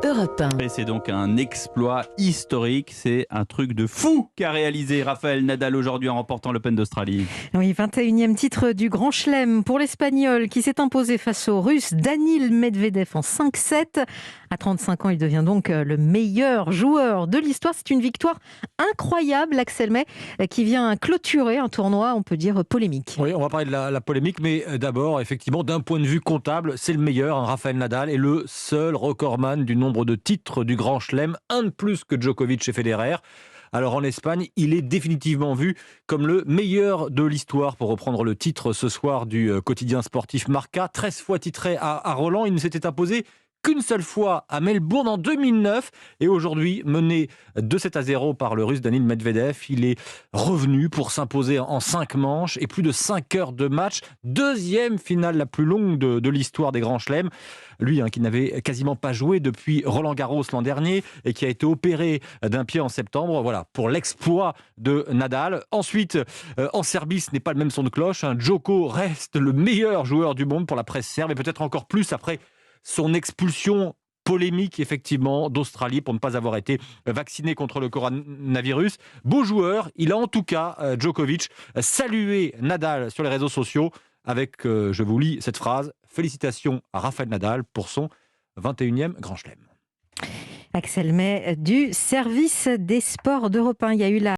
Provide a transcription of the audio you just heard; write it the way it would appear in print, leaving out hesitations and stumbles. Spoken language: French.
Europe 1. Et c'est donc un exploit historique, c'est un truc de fou qu'a réalisé Rafael Nadal aujourd'hui en remportant l'Open d'Australie. Oui, 21e titre du Grand Chelem pour l'Espagnol qui s'est imposé face au Russe Daniil Medvedev en 5-7. À 35 ans, il devient donc le meilleur joueur de l'histoire. C'est une victoire incroyable, Axel May, qui vient clôturer un tournoi, on peut dire, polémique. Oui, on va parler de la polémique, mais d'abord, effectivement, d'un point de vue comptable, c'est le meilleur. Rafael Nadal est le seul recordman du nombre de titres du Grand Chelem, un de plus que Djokovic et Federer. Alors en Espagne, il est définitivement vu comme le meilleur de l'histoire, pour reprendre le titre ce soir du quotidien sportif Marca. 13 fois titré à Roland, il ne s'était imposé qu'une seule fois à Melbourne en 2009, et aujourd'hui mené 2-7-0 par le Russe Daniil Medvedev. Il est revenu pour s'imposer en 5 manches et plus de 5 heures de match. Deuxième finale la plus longue de l'histoire des Grands Chelems. Lui, qui n'avait quasiment pas joué depuis Roland-Garros l'an dernier et qui a été opéré d'un pied en septembre. Voilà, pour l'exploit de Nadal. Ensuite, en Serbie, ce n'est pas le même son de cloche. Djoko reste le meilleur joueur du monde pour la presse serbe, et peut-être encore plus après son expulsion polémique, effectivement, d'Australie pour ne pas avoir été vacciné contre le coronavirus. Beau joueur, il a en tout cas, Djokovic, salué Nadal sur les réseaux sociaux avec, je vous lis cette phrase: « Félicitations à Rafael Nadal pour son 21e Grand Chelem ». Axel May du service des sports d'Europe 1. Il y a eu